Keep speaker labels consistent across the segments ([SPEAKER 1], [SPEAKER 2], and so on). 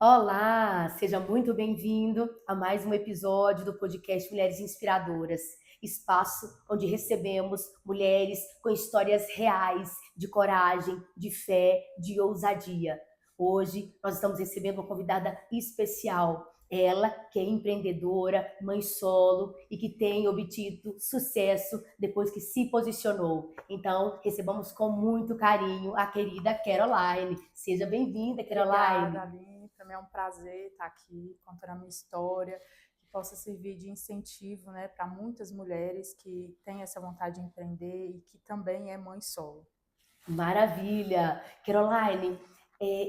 [SPEAKER 1] Olá, seja muito bem-vindo a mais um episódio do podcast Mulheres Inspiradoras, espaço onde recebemos mulheres com histórias reais de coragem, de fé, de ousadia. Hoje nós estamos recebendo uma convidada especial, ela que é empreendedora, mãe solo e que tem obtido sucesso depois que se posicionou. Então, recebamos com muito carinho a querida Caroline. Seja bem-vinda,
[SPEAKER 2] Obrigada,
[SPEAKER 1] Caroline.
[SPEAKER 2] Aline. Para mim é um prazer estar aqui contando a minha história, que possa servir de incentivo, né, para muitas mulheres que têm essa vontade de empreender e que também é mãe solo.
[SPEAKER 1] Maravilha! Caroline,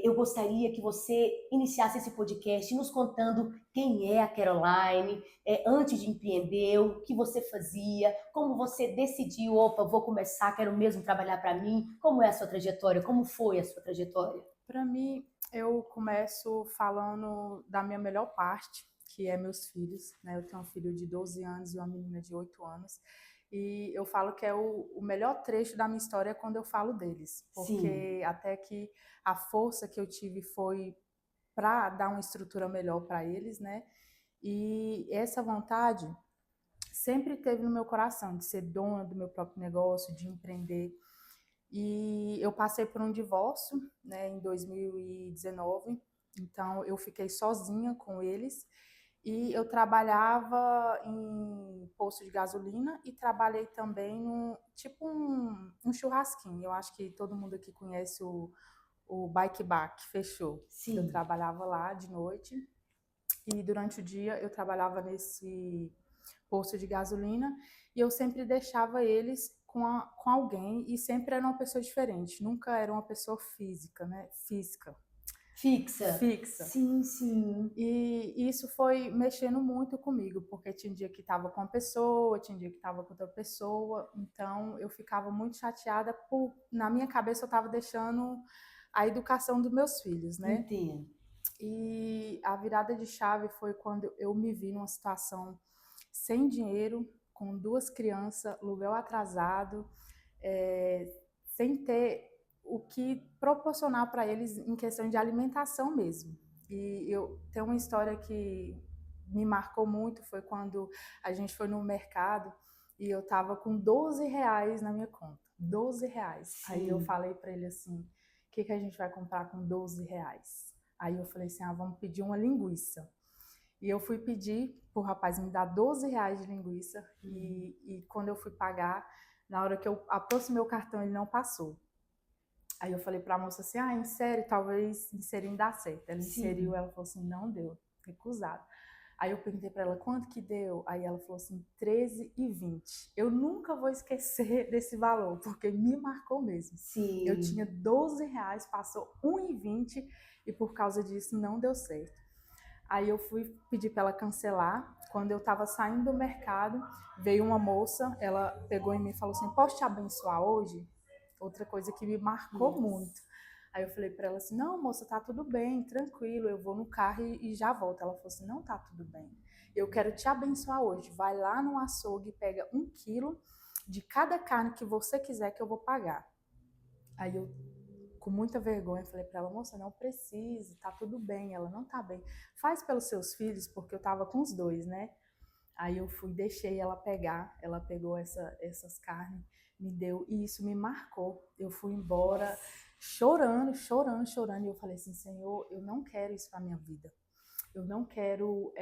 [SPEAKER 1] eu gostaria que você iniciasse esse podcast nos contando quem é a Caroline, antes de empreender, o que você fazia, como você decidiu, opa, vou começar, quero mesmo trabalhar para mim. Como é a sua trajetória? Como foi a sua trajetória?
[SPEAKER 2] Para mim, eu começo falando da minha melhor parte, que é meus filhos, né? Eu tenho um filho de 12 anos e uma menina de 8 anos. E eu falo que é o melhor trecho da minha história é quando eu falo deles,
[SPEAKER 1] Sim,
[SPEAKER 2] porque até que a força que eu tive foi para dar uma estrutura melhor para eles, né? E essa vontade sempre teve no meu coração de ser dona do meu próprio negócio, de empreender. E eu passei por um divórcio, né, em 2019. Então eu fiquei sozinha com eles e eu trabalhava em posto de gasolina e trabalhei também no tipo um churrasquinho. Eu acho que todo mundo aqui conhece o Bike Bar, que fechou. Eu
[SPEAKER 1] sim.
[SPEAKER 2] trabalhava lá de noite e durante o dia eu trabalhava nesse posto de gasolina e eu sempre deixava eles com alguém e sempre era uma pessoa diferente, nunca era uma pessoa física, né?
[SPEAKER 1] Fixa?
[SPEAKER 2] Fixa.
[SPEAKER 1] Sim, sim.
[SPEAKER 2] E isso foi mexendo muito comigo, porque tinha dia que estava com uma pessoa, tinha dia que estava com outra pessoa, então eu ficava muito chateada por, na minha cabeça eu estava deixando a educação dos meus filhos, né?
[SPEAKER 1] Entendo.
[SPEAKER 2] E a virada de chave foi quando eu me vi numa situação sem dinheiro, com duas crianças, aluguel atrasado, é, sem ter o que proporcionar para eles em questão de alimentação mesmo. E eu tenho uma história que me marcou muito, foi quando a gente foi no mercado e eu estava com R$ 12 na minha conta. R$ 12. Aí eu
[SPEAKER 1] Sim.
[SPEAKER 2] falei para ele assim, o que a gente vai comprar com R$ 12? Aí eu falei assim, vamos pedir uma linguiça. E eu fui pedir pro rapaz me dar R$ 12 de linguiça e quando eu fui pagar, na hora que eu aproximei o cartão, ele não passou. Aí eu falei pra moça assim, insere, talvez inserir dá certo. Ela inseriu,
[SPEAKER 1] Sim.
[SPEAKER 2] ela falou assim, não deu, recusado. Aí eu perguntei para ela quanto que deu, aí ela falou assim, 13,20. Eu nunca vou esquecer desse valor, porque me marcou mesmo. Eu tinha
[SPEAKER 1] Sim.
[SPEAKER 2] R$ 12, passou 1,20 e por causa disso não deu certo. Aí eu fui pedir para ela cancelar. Quando eu estava saindo do mercado, veio uma moça, ela pegou em mim e falou assim: "Posso te abençoar hoje?" Outra coisa que me marcou
[SPEAKER 1] Nossa.
[SPEAKER 2] muito. Aí eu falei para ela assim: "Não, moça, tá tudo bem, tranquilo, eu vou no carro e já volto." Ela falou assim: "Não, tá tudo bem. Eu quero te abençoar hoje. Vai lá no açougue e pega 1 quilo de cada carne que você quiser que eu vou pagar." Aí eu, com muita vergonha, falei para ela, moça, não precisa, tá tudo bem. Ela, não tá bem. Faz pelos seus filhos, porque eu tava com os dois, né? Aí eu fui, deixei ela pegar, ela pegou essas carnes, me deu, e isso me marcou. Eu fui embora
[SPEAKER 1] Nossa.
[SPEAKER 2] chorando, chorando, chorando, e eu falei assim, Senhor, eu não quero isso para minha vida. Eu não quero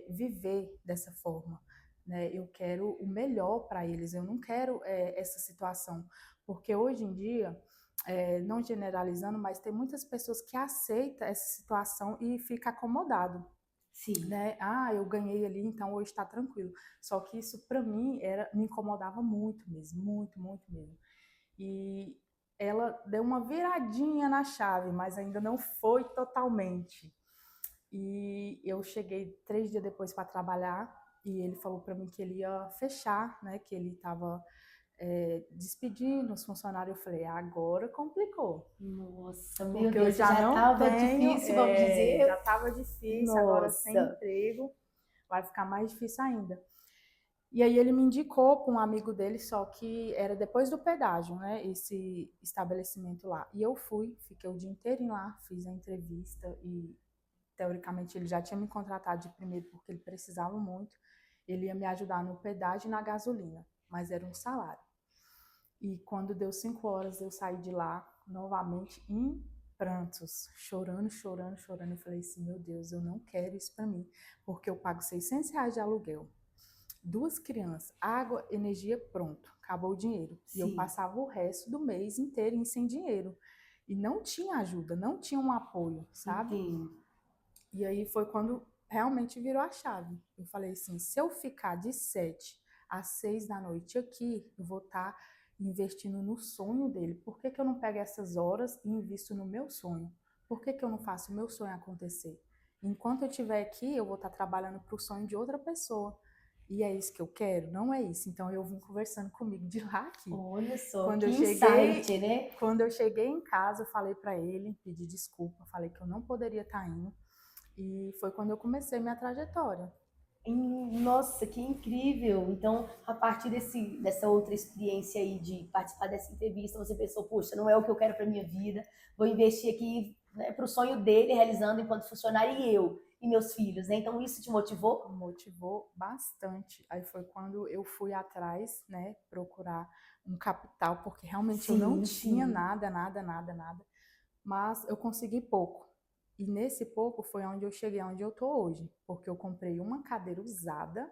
[SPEAKER 2] viver dessa forma. Né? Eu quero o melhor para eles, eu não quero essa situação. Porque hoje em dia, não generalizando, mas tem muitas pessoas que aceitam essa situação e fica acomodado,
[SPEAKER 1] Sim.
[SPEAKER 2] né? Eu ganhei ali, então hoje está tranquilo. Só que isso para mim me incomodava muito mesmo, muito, muito mesmo. E ela deu uma viradinha na chave, mas ainda não foi totalmente. E eu cheguei 3 dias depois para trabalhar e ele falou para mim que ele ia fechar, né? Que ele estava despedindo os funcionários. Eu falei, agora complicou,
[SPEAKER 1] Nossa, meu
[SPEAKER 2] porque eu
[SPEAKER 1] Deus, você
[SPEAKER 2] já
[SPEAKER 1] já
[SPEAKER 2] não
[SPEAKER 1] estava
[SPEAKER 2] tenho,
[SPEAKER 1] difícil, vamos dizer.
[SPEAKER 2] já estava difícil, agora sem
[SPEAKER 1] Nossa.
[SPEAKER 2] emprego vai ficar mais difícil ainda. E aí ele me indicou para um amigo dele, só que era depois do pedágio, né? Esse estabelecimento lá. E eu fui, fiquei o dia inteiro lá, fiz a entrevista e teoricamente ele já tinha me contratado de primeiro porque ele precisava muito, ele ia me ajudar no pedágio e na gasolina, mas era um salário. E quando deu 5 horas, eu saí de lá novamente em prantos, chorando, chorando, chorando. Eu falei assim, meu Deus, eu não quero isso para mim, porque eu pago R$ 600 de aluguel, 2 crianças, água, energia, pronto, acabou o dinheiro. E eu
[SPEAKER 1] Sim.
[SPEAKER 2] passava o resto do mês inteiro sem dinheiro. E não tinha ajuda, não tinha um apoio, sabe?
[SPEAKER 1] Entendo.
[SPEAKER 2] E aí foi quando realmente virou a chave. Eu falei assim, se eu ficar de 7 às 6 da noite aqui, eu vou estar investindo no sonho dele. Por que que eu não pego essas horas e invisto no meu sonho? Por que que eu não faço o meu sonho acontecer? Enquanto eu estiver aqui, eu vou estar trabalhando para o sonho de outra pessoa. E é isso que eu quero? Não é isso. Então eu vim conversando comigo de lá aqui.
[SPEAKER 1] Olha só,
[SPEAKER 2] Quando
[SPEAKER 1] que
[SPEAKER 2] eu cheguei,
[SPEAKER 1] insight, né?
[SPEAKER 2] quando eu cheguei em casa, eu falei para ele, pedi desculpa, falei que eu não poderia estar indo. E foi quando eu comecei minha trajetória.
[SPEAKER 1] Nossa, que incrível! Então, a partir dessa outra experiência aí de participar dessa entrevista, você pensou, puxa, não é o que eu quero para minha vida, vou investir aqui, né, para o sonho dele realizando enquanto funcionário e eu e meus filhos, né? Então, isso te motivou?
[SPEAKER 2] Motivou bastante. Aí foi quando eu fui atrás, né, procurar um capital, porque realmente eu não
[SPEAKER 1] Sim,
[SPEAKER 2] tinha
[SPEAKER 1] sim.
[SPEAKER 2] nada, nada, nada, nada. Mas eu consegui pouco. E nesse pouco foi onde eu cheguei, onde eu tô hoje. Porque eu comprei uma cadeira usada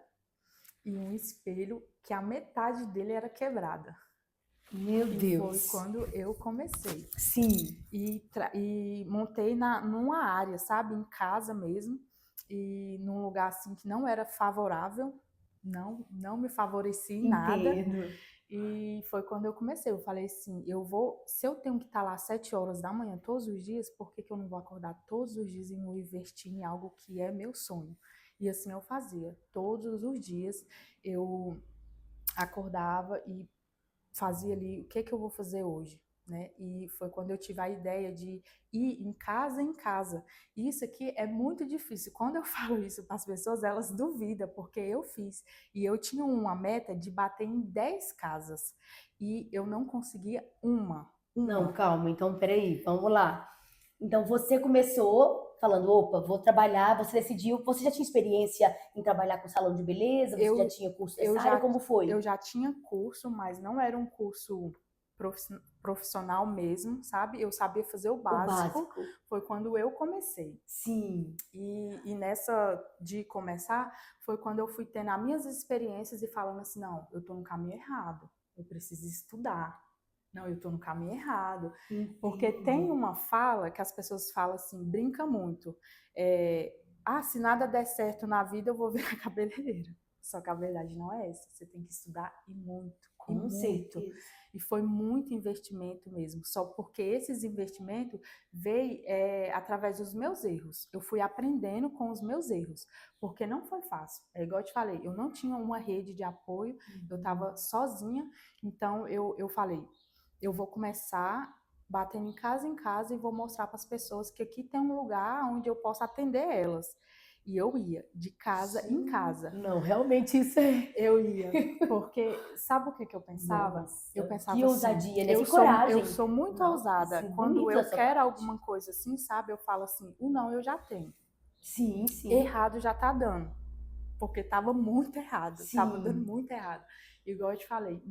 [SPEAKER 2] e um espelho que a metade dele era quebrada.
[SPEAKER 1] Meu
[SPEAKER 2] E foi
[SPEAKER 1] Deus.
[SPEAKER 2] quando eu comecei.
[SPEAKER 1] Sim,
[SPEAKER 2] E montei numa área, sabe? Em casa mesmo. E num lugar assim que não era favorável. Não me favorecia em nada.
[SPEAKER 1] entendo.
[SPEAKER 2] E foi quando eu comecei. Eu falei assim, se eu tenho que estar lá às 7 horas da manhã todos os dias, por que que eu não vou acordar todos os dias e não investir em algo que é meu sonho? E assim eu fazia. Todos os dias eu acordava e fazia ali, o que que eu vou fazer hoje? Né? E foi quando eu tive a ideia de ir em casa. E isso aqui é muito difícil. Quando eu falo isso para as pessoas, elas duvidam, porque eu fiz. E eu tinha uma meta de bater em 10 casas. E eu não conseguia uma.
[SPEAKER 1] Não,
[SPEAKER 2] Uma.
[SPEAKER 1] calma, então peraí, vamos lá. Então você começou falando, opa, vou trabalhar, você decidiu, você já tinha experiência em trabalhar com salão de beleza, você já
[SPEAKER 2] Eu,
[SPEAKER 1] tinha curso
[SPEAKER 2] eu,
[SPEAKER 1] dessa área,
[SPEAKER 2] já,
[SPEAKER 1] como
[SPEAKER 2] eu
[SPEAKER 1] foi?
[SPEAKER 2] já tinha curso, mas não era um curso profissional mesmo, sabe? Eu sabia fazer o
[SPEAKER 1] O
[SPEAKER 2] básico.
[SPEAKER 1] básico.
[SPEAKER 2] Foi quando eu comecei.
[SPEAKER 1] Sim,
[SPEAKER 2] E nessa de começar, foi quando eu fui tendo as minhas experiências e falando assim, não, eu tô no caminho errado, eu preciso estudar. Não, eu tô no caminho errado. Porque tem
[SPEAKER 1] entendo.
[SPEAKER 2] uma fala que as pessoas falam assim, brinca muito. Se nada der certo na vida, eu vou virar cabeleireira. Só que a verdade não é essa. Você tem que estudar e muito, e
[SPEAKER 1] Com
[SPEAKER 2] muito.
[SPEAKER 1] certeza.
[SPEAKER 2] E foi muito investimento mesmo. Só porque esses investimentos veio através dos meus erros. Eu fui aprendendo com os meus erros. Porque não foi fácil. É igual eu te falei, eu não tinha uma rede de apoio, eu estava sozinha. Então eu falei, eu vou começar batendo em casa e vou mostrar para as pessoas que aqui tem um lugar onde eu posso atender elas. E eu ia de casa em casa.
[SPEAKER 1] Não, realmente isso é.
[SPEAKER 2] Eu ia, porque sabe o que que eu pensava? Eu
[SPEAKER 1] Nossa, que
[SPEAKER 2] pensava assim,
[SPEAKER 1] ousadia, né?
[SPEAKER 2] eu
[SPEAKER 1] Que
[SPEAKER 2] sou, eu
[SPEAKER 1] coragem.
[SPEAKER 2] sou muito
[SPEAKER 1] Não,
[SPEAKER 2] ousada.
[SPEAKER 1] assim,
[SPEAKER 2] Quando
[SPEAKER 1] bonito
[SPEAKER 2] eu
[SPEAKER 1] essa
[SPEAKER 2] quero
[SPEAKER 1] parte.
[SPEAKER 2] alguma coisa assim, sabe? Eu falo assim, o não eu já tenho.
[SPEAKER 1] Sim, sim,
[SPEAKER 2] Errado já tá dando, porque tava muito errado, tava dando
[SPEAKER 1] sim.
[SPEAKER 2] muito errado. Igual eu te falei,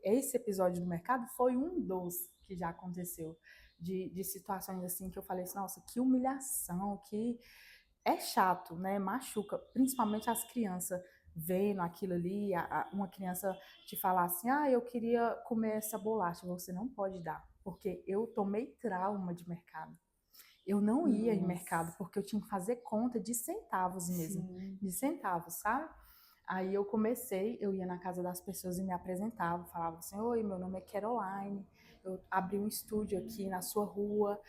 [SPEAKER 2] esse episódio do mercado foi um dos que já aconteceu, de situações assim que eu falei assim, nossa, que humilhação, que é chato, né? Machuca, principalmente as crianças vendo aquilo ali, uma criança te falar assim, eu queria comer essa bolacha, você não pode dar, porque eu tomei trauma de mercado. Eu não ia em mercado,
[SPEAKER 1] Nossa,
[SPEAKER 2] porque eu tinha que fazer conta de centavos mesmo,
[SPEAKER 1] sim.
[SPEAKER 2] de centavos, sabe? Aí eu comecei, eu ia na casa das pessoas e me apresentava, falava assim, oi, meu nome é Caroline, eu abri um estúdio aqui na sua rua,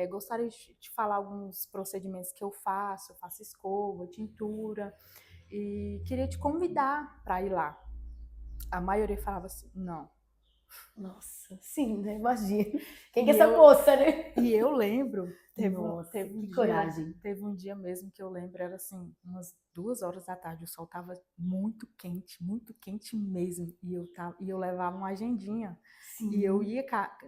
[SPEAKER 2] gostaria de te falar alguns procedimentos que eu faço escova, tintura, e queria te convidar para ir lá. A maioria falava assim, não.
[SPEAKER 1] Nossa, sim, né? Imagina. Quem que é
[SPEAKER 2] E
[SPEAKER 1] essa
[SPEAKER 2] eu,
[SPEAKER 1] moça, né?
[SPEAKER 2] E eu lembro,
[SPEAKER 1] Nossa, que coragem.
[SPEAKER 2] teve um dia mesmo que eu lembro, era assim, umas 2 horas da tarde, o sol tava muito quente mesmo, e eu levava uma agendinha, e eu
[SPEAKER 1] Sim,
[SPEAKER 2] ia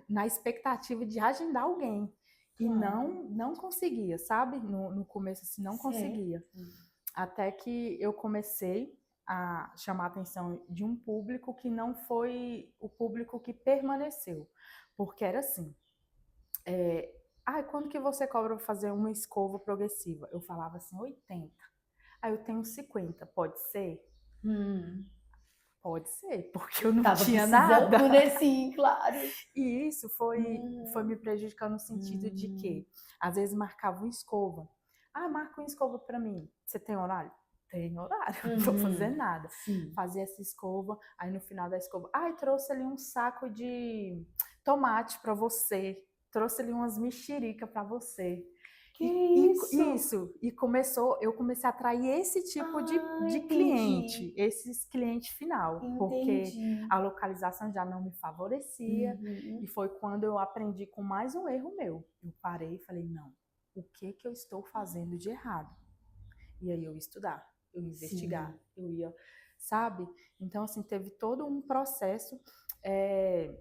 [SPEAKER 2] na expectativa de agendar alguém. E
[SPEAKER 1] Claro.
[SPEAKER 2] não conseguia, sabe? No começo, assim, não conseguia.
[SPEAKER 1] Certo.
[SPEAKER 2] Até que eu comecei a chamar a atenção de um público que não foi o público que permaneceu. Porque era assim, quando que você cobra pra fazer uma escova progressiva? Eu falava assim, 80. Aí eu tenho 50, pode ser?
[SPEAKER 1] Hum.
[SPEAKER 2] Pode ser, porque eu não
[SPEAKER 1] Tava
[SPEAKER 2] tinha nada.
[SPEAKER 1] precisando, né? Sim, claro.
[SPEAKER 2] E isso foi me
[SPEAKER 1] Hum.
[SPEAKER 2] prejudicando no sentido de
[SPEAKER 1] Hum.
[SPEAKER 2] que, às vezes, marcava uma escova. Ah, marca uma escova para mim. Você tem horário? Tem horário, não estou fazendo
[SPEAKER 1] Uhum.
[SPEAKER 2] nada.
[SPEAKER 1] Sim.
[SPEAKER 2] Fazia essa escova, aí no final da escova, trouxe ali um saco de tomate para você, trouxe ali umas mexerica para você.
[SPEAKER 1] Que isso?
[SPEAKER 2] Isso, eu comecei a atrair esse tipo
[SPEAKER 1] Ah,
[SPEAKER 2] de cliente,
[SPEAKER 1] entendi.
[SPEAKER 2] esses cliente final, porque
[SPEAKER 1] Entendi.
[SPEAKER 2] a localização já não me favorecia, e
[SPEAKER 1] Uhum.
[SPEAKER 2] foi quando eu aprendi com mais um erro meu. Eu parei e falei, não, o que que eu estou fazendo de errado? E aí eu ia estudar, eu ia investigar,
[SPEAKER 1] Sim.
[SPEAKER 2] eu ia, sabe? Então, assim, teve todo um processo, é,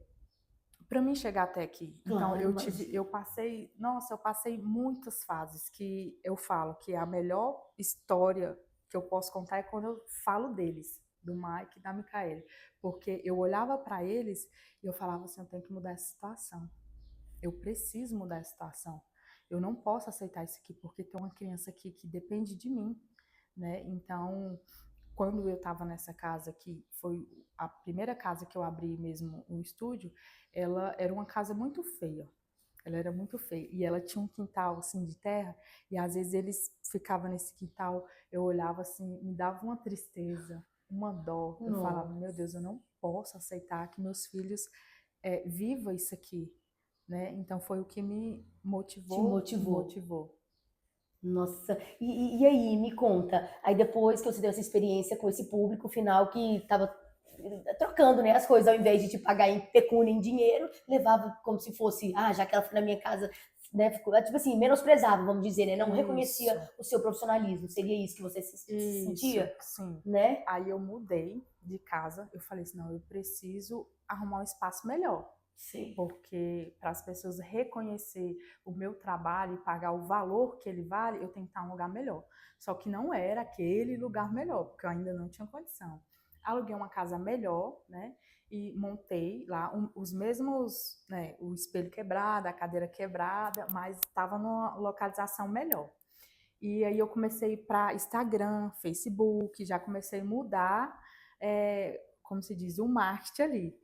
[SPEAKER 2] para mim chegar até aqui. Então
[SPEAKER 1] Claro,
[SPEAKER 2] eu
[SPEAKER 1] imagino.
[SPEAKER 2] passei, nossa, eu passei muitas fases que eu falo que a melhor história que eu posso contar é quando eu falo deles, do Mike e da Micaele, porque eu olhava para eles e eu falava assim, eu tenho que mudar essa situação. Eu preciso mudar essa situação. Eu não posso aceitar isso aqui porque tem uma criança aqui que depende de mim, né? Então, quando eu estava nessa casa, que foi a primeira casa que eu abri mesmo o estúdio, ela era uma casa muito feia. Ela era muito feia. E ela tinha um quintal assim de terra, e às vezes eles ficavam nesse quintal, eu olhava assim, me dava uma tristeza, uma dó. Eu falava, meu
[SPEAKER 1] Nossa.
[SPEAKER 2] Deus, eu não posso aceitar que meus filhos vivam isso aqui, né? Então foi o que
[SPEAKER 1] Te
[SPEAKER 2] me
[SPEAKER 1] motivou.
[SPEAKER 2] motivou.
[SPEAKER 1] Nossa, e aí, me conta. Aí depois que você deu essa experiência com esse público final que estava trocando, né, as coisas, ao invés de te pagar em pecúnia, em dinheiro, levava como se fosse, já que ela foi na minha casa, né, ficou, tipo assim, menosprezava, vamos dizer, né, não reconhecia
[SPEAKER 2] Isso.
[SPEAKER 1] o seu profissionalismo. Seria isso que você se
[SPEAKER 2] Isso,
[SPEAKER 1] sentia,
[SPEAKER 2] sim.
[SPEAKER 1] né?
[SPEAKER 2] Aí eu mudei de casa, eu falei assim, não, eu preciso arrumar um espaço melhor,
[SPEAKER 1] Sim.
[SPEAKER 2] porque para as pessoas reconhecer o meu trabalho e pagar o valor que ele vale, eu tenho que estar em um lugar melhor. Só que não era aquele lugar melhor, porque eu ainda não tinha condição. Aluguei uma casa melhor, né? E montei lá os mesmos, né? O espelho quebrado, a cadeira quebrada, mas estava numa localização melhor. E aí eu comecei para Instagram, Facebook, já comecei a mudar, como se diz, o marketing ali.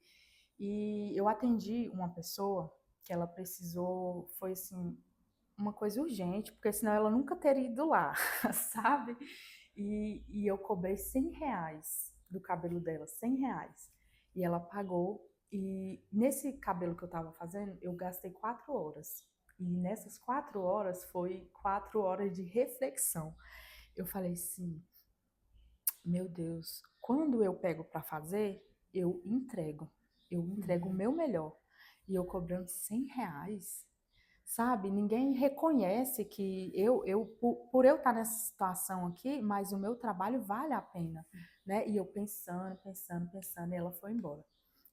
[SPEAKER 2] E eu atendi uma pessoa que ela precisou, foi assim, uma coisa urgente, porque senão ela nunca teria ido lá, sabe? E eu cobrei R$ 100 do cabelo dela, R$ 100. E ela pagou. E nesse cabelo que eu estava fazendo, eu gastei 4 horas. E nessas 4 horas foi 4 horas de reflexão. Eu falei assim, meu Deus, quando eu pego para fazer, eu entrego. Eu entrego o
[SPEAKER 1] Uhum.
[SPEAKER 2] meu melhor. E eu cobrando R$ 100, sabe? Ninguém reconhece que por eu estar nessa situação aqui, mas o meu trabalho vale a pena, né? E eu pensando, pensando, pensando, e ela foi embora.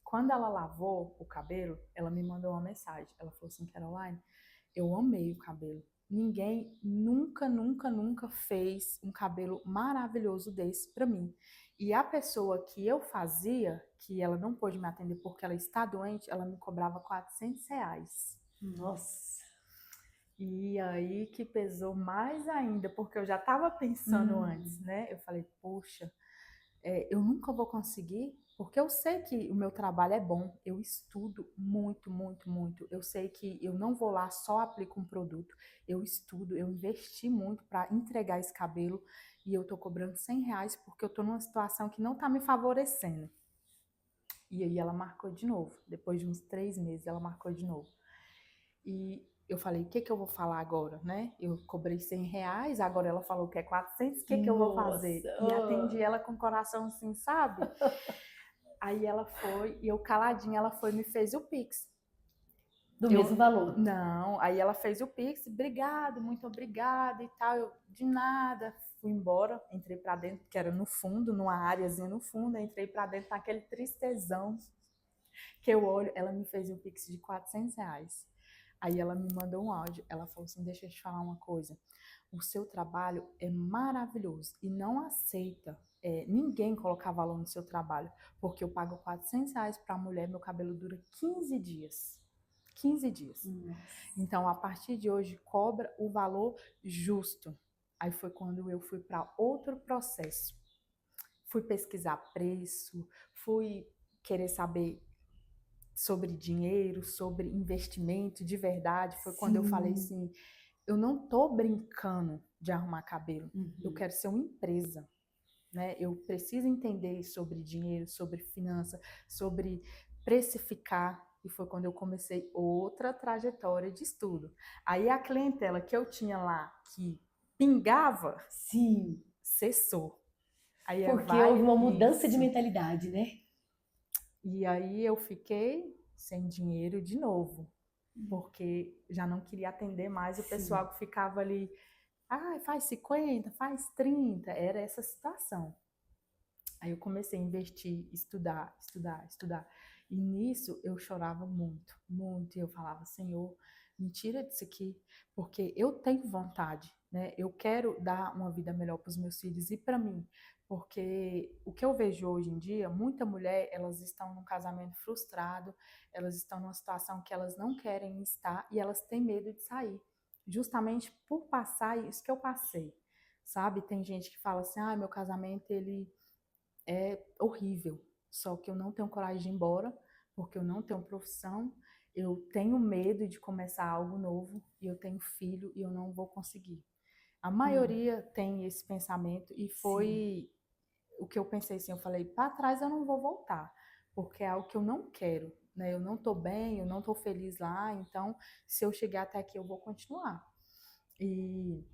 [SPEAKER 2] Quando ela lavou o cabelo, ela me mandou uma mensagem. Ela falou assim, Caroline, eu amei o cabelo. Ninguém nunca, nunca, nunca fez um cabelo maravilhoso desse para mim. E a pessoa que eu fazia, que ela não pôde me atender porque ela está doente, ela me cobrava R$ 400.
[SPEAKER 1] Nossa.
[SPEAKER 2] E aí que pesou mais ainda, porque eu já estava pensando antes,
[SPEAKER 1] Uhum.
[SPEAKER 2] né? Eu falei, poxa, eu nunca vou conseguir, porque eu sei que o meu trabalho é bom, eu estudo muito, muito, muito. Eu sei que eu não vou lá só aplico um produto, eu estudo, eu investi muito para entregar esse cabelo e eu tô cobrando R$ 100 porque eu tô numa situação que não tá me favorecendo. E aí ela marcou de novo, depois de uns 3 meses ela marcou de novo. E eu falei, o que que eu vou falar agora, né? Eu cobrei R$ 100, agora ela falou que é 400, o que que eu vou
[SPEAKER 1] Nossa.
[SPEAKER 2] fazer? E atendi ela com o coração assim, sabe? Aí ela foi, e eu caladinha, ela foi e me fez o Pix.
[SPEAKER 1] Do mesmo
[SPEAKER 2] Eu,
[SPEAKER 1] valor.
[SPEAKER 2] não, aí ela fez o Pix, obrigado, muito obrigada e tal. Eu, de nada, fui embora, entrei pra dentro, que era no fundo, numa áreazinha no fundo, entrei pra dentro naquele tristezão que eu olho, ela me fez um Pix de R$ 400. Aí ela me mandou um áudio, ela falou assim, deixa eu te falar uma coisa, o seu trabalho é maravilhoso e não aceita ninguém colocar valor no seu trabalho, porque eu pago R$ 400 para a mulher, meu cabelo dura 15 dias. 15 dias.
[SPEAKER 1] Nossa.
[SPEAKER 2] Então, a partir de hoje, cobra o valor justo. Aí foi quando eu fui para outro processo. Fui pesquisar preço, fui querer saber sobre dinheiro, sobre investimento de verdade. Foi quando eu falei
[SPEAKER 1] Sim.
[SPEAKER 2] assim, eu não tô brincando de arrumar cabelo, eu
[SPEAKER 1] Uhum.
[SPEAKER 2] quero ser uma empresa, né? Eu preciso entender sobre dinheiro, sobre finança, sobre precificar. E foi quando eu comecei outra trajetória de estudo. Aí a clientela que eu tinha lá, que pingava,
[SPEAKER 1] Sim.
[SPEAKER 2] cessou. Aí
[SPEAKER 1] Porque houve
[SPEAKER 2] vai
[SPEAKER 1] uma mudança de
[SPEAKER 2] isso.
[SPEAKER 1] mentalidade, né?
[SPEAKER 2] E aí eu fiquei sem dinheiro de novo, porque já não queria atender mais o
[SPEAKER 1] Sim.
[SPEAKER 2] pessoal que ficava ali, ah, faz 50, faz 30, era essa situação. Aí eu comecei a investir, estudar, estudar, estudar. E nisso eu chorava muito, muito. E eu falava, Senhor, me tira disso aqui, porque eu tenho vontade, né? Eu quero dar uma vida melhor para os meus filhos e para mim. Porque o que eu vejo hoje em dia, muita mulher, elas estão num casamento frustrado, elas estão numa situação que elas não querem estar e elas têm medo de sair. Justamente por passar isso que eu passei, sabe? Tem gente que fala assim, ah, meu casamento, ele é horrível. Só que eu não tenho coragem de ir embora, porque eu não tenho profissão, eu tenho medo de começar algo novo e eu tenho filho e eu não vou conseguir. A
[SPEAKER 1] Hum.
[SPEAKER 2] maioria tem esse pensamento e
[SPEAKER 1] Sim.
[SPEAKER 2] foi o que eu pensei assim, eu falei, para trás eu não vou voltar, porque é algo que eu não quero, né? Eu não tô bem, eu não tô feliz lá, então se eu chegar até aqui eu vou continuar. E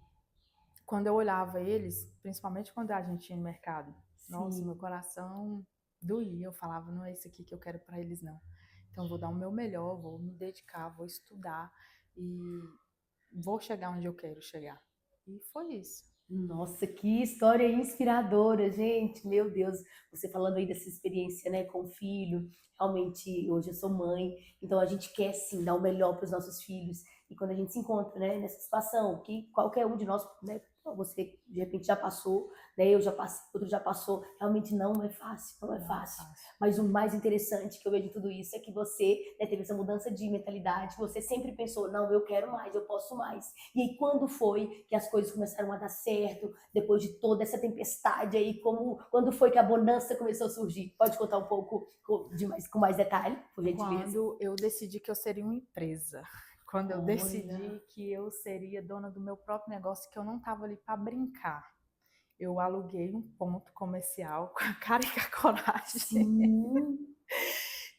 [SPEAKER 2] quando eu olhava eles, principalmente quando a gente ia no mercado, nossa, meu
[SPEAKER 1] Sim.
[SPEAKER 2] coração doía. Eu falava, não é isso aqui que eu quero para eles, não. Então, eu vou dar o meu melhor, vou me dedicar, vou estudar e vou chegar onde eu quero chegar. E foi isso.
[SPEAKER 1] Nossa, que história inspiradora, gente. Meu Deus, você falando aí dessa experiência, né, com o filho. Realmente, hoje eu sou mãe, então a gente quer sim dar o melhor para os nossos filhos. E quando a gente se encontra, né, nessa situação, que qualquer um de nós, né, você de repente já passou, né, eu já passei, outro já passou, realmente não é fácil, não é
[SPEAKER 2] Não é
[SPEAKER 1] fácil.
[SPEAKER 2] fácil.
[SPEAKER 1] Mas o mais interessante que eu vejo de tudo isso é que você, né, teve essa mudança de mentalidade, você sempre pensou, não, eu quero mais, eu posso mais. E aí, quando foi que as coisas começaram a dar certo, depois de toda essa tempestade aí, quando foi que a bonança começou a surgir? Pode contar um pouco com mais detalhe, por gentileza?
[SPEAKER 2] Quando eu decidi que eu seria uma empresa, quando eu
[SPEAKER 1] Olha,
[SPEAKER 2] decidi que eu seria dona do meu próprio negócio, que eu não estava ali para brincar. Eu aluguei um ponto comercial com a cara e com a coragem.
[SPEAKER 1] sim,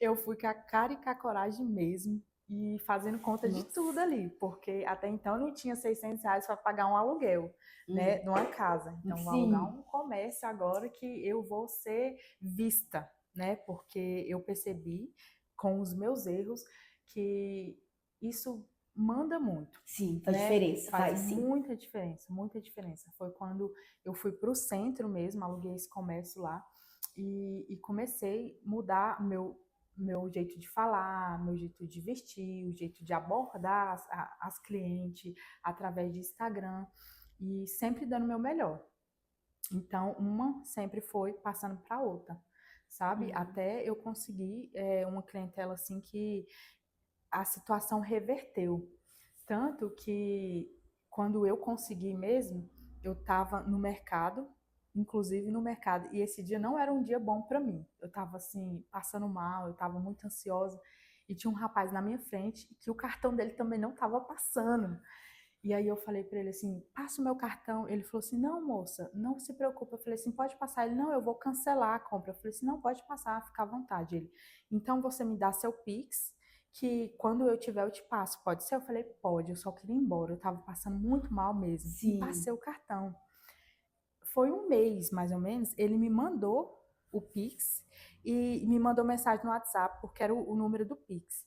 [SPEAKER 2] Eu fui com a cara e com a coragem mesmo e fazendo conta de tudo
[SPEAKER 1] nossa,
[SPEAKER 2] ali, porque até então eu não tinha R$ 600 para pagar um aluguel, né,
[SPEAKER 1] hum,
[SPEAKER 2] de uma casa. Então, vou alugar
[SPEAKER 1] sim,
[SPEAKER 2] um comércio agora que eu vou ser vista, né, porque eu percebi com os meus erros que isso manda muito,
[SPEAKER 1] sim, faz
[SPEAKER 2] né?
[SPEAKER 1] diferença,
[SPEAKER 2] Faz
[SPEAKER 1] faz sim.
[SPEAKER 2] muita diferença, muita diferença. Foi quando eu fui para o centro mesmo, aluguei esse comércio lá e comecei a mudar meu jeito de falar, meu jeito de vestir, o jeito de abordar as clientes através de Instagram e sempre dando o meu melhor. Então, uma sempre foi passando para outra, sabe?
[SPEAKER 1] Uhum.
[SPEAKER 2] Até eu conseguir uma clientela assim que a situação reverteu. Tanto que quando eu consegui mesmo, eu estava no mercado, inclusive no mercado, e esse dia não era um dia bom para mim. Eu estava assim, passando mal, eu estava muito ansiosa, e tinha um rapaz na minha frente que o cartão dele também não estava passando. E aí eu falei para ele assim, passa o meu cartão. Ele falou assim, não, moça, não se preocupe. Eu falei assim, pode passar. Ele, não, eu vou cancelar a compra. Eu falei assim, não, pode passar, fica à vontade. Ele, então você me dá seu Pix, que quando eu tiver eu te passo. Pode ser? Eu falei, pode, eu só queria ir embora. Eu tava passando muito mal mesmo. E
[SPEAKER 1] Sim,
[SPEAKER 2] passei o cartão. Foi um mês, mais ou menos, ele me mandou o Pix e me mandou mensagem no WhatsApp, porque era o número do Pix.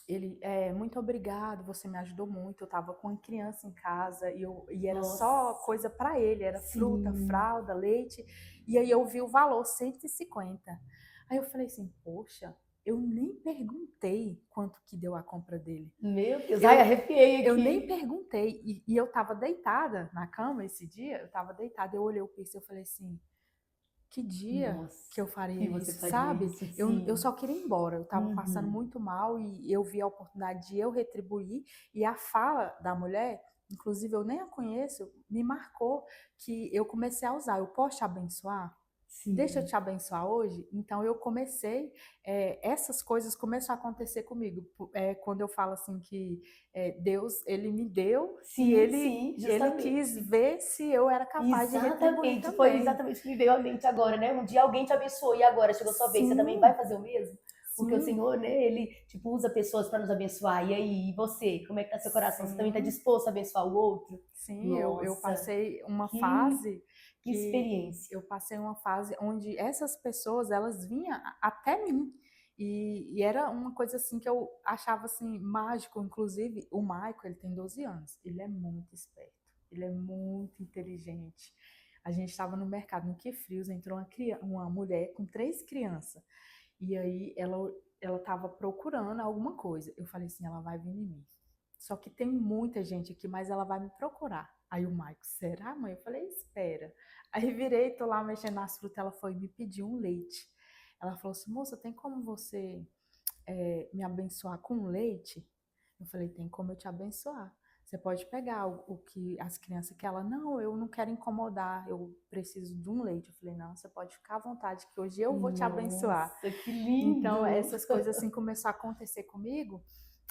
[SPEAKER 2] Ele, muito obrigado, você me ajudou muito. Eu estava com uma criança em casa e era só
[SPEAKER 1] nossa,
[SPEAKER 2] coisa para ele, era fruta,
[SPEAKER 1] sim,
[SPEAKER 2] fralda, leite. E aí eu vi o valor, 150. Aí eu falei assim, poxa, Eu nem perguntei quanto que deu a compra dele.
[SPEAKER 1] Meu Deus, ai, arrepiei
[SPEAKER 2] Eu nem
[SPEAKER 1] aqui.
[SPEAKER 2] perguntei. E eu tava deitada na cama esse dia, eu tava deitada, eu olhei o piercing e eu falei assim, que dia que eu
[SPEAKER 1] Nossa,
[SPEAKER 2] faria
[SPEAKER 1] que você
[SPEAKER 2] isso,
[SPEAKER 1] faria
[SPEAKER 2] sabe?
[SPEAKER 1] isso,
[SPEAKER 2] Eu
[SPEAKER 1] sim.
[SPEAKER 2] só queria ir embora, eu tava passando
[SPEAKER 1] Uhum.
[SPEAKER 2] muito mal e eu vi a oportunidade de eu retribuir. E a fala da mulher, inclusive eu nem a conheço, me marcou que eu comecei a usar. Eu posso te abençoar? Deixa eu
[SPEAKER 1] Sim.
[SPEAKER 2] te abençoar hoje. Então eu comecei, essas coisas começam a acontecer comigo. Quando eu falo assim que Deus ele me deu e
[SPEAKER 1] Sim, sim,
[SPEAKER 2] ele quis
[SPEAKER 1] justamente.
[SPEAKER 2] ver se eu era capaz de retribuir
[SPEAKER 1] Exatamente, foi
[SPEAKER 2] também.
[SPEAKER 1] exatamente o que me veio à mente agora, né? Um dia alguém te abençoou e agora chegou a sua vez, você também vai
[SPEAKER 2] Sim,
[SPEAKER 1] fazer o mesmo? Porque o
[SPEAKER 2] sim,
[SPEAKER 1] Senhor, né, ele tipo usa pessoas para nos abençoar. E aí, e você, como é que tá seu coração? Você também tá
[SPEAKER 2] sim,
[SPEAKER 1] disposto a abençoar o outro?
[SPEAKER 2] sim. Eu
[SPEAKER 1] Nossa,
[SPEAKER 2] passei uma
[SPEAKER 1] que
[SPEAKER 2] fase
[SPEAKER 1] que experiência.
[SPEAKER 2] onde essas pessoas elas vinham até mim e era uma coisa assim que eu achava assim mágico. Inclusive o Michael, ele tem 12 anos, ele é muito esperto, ele é muito inteligente. A gente estava no mercado no Que Frios, entrou uma mulher com 3 crianças e aí ela estava procurando alguma coisa. Eu falei assim, ela vai vir em mim. Só que tem muita gente aqui, mas ela vai me procurar. Aí o Maico, será, mãe? Eu falei, espera. Aí virei, tô lá mexendo nas frutas, ela foi me pedir um leite. Ela falou assim, moça, tem como você me abençoar com leite? Eu falei, tem como eu te abençoar. Você pode pegar o que as crianças que ela, não, eu não quero incomodar, eu preciso de um leite. Eu falei, não, você pode ficar à vontade, que hoje eu vou te abençoar.
[SPEAKER 1] Nossa, que
[SPEAKER 2] Então,
[SPEAKER 1] lindo.
[SPEAKER 2] essas coisas assim começaram a acontecer comigo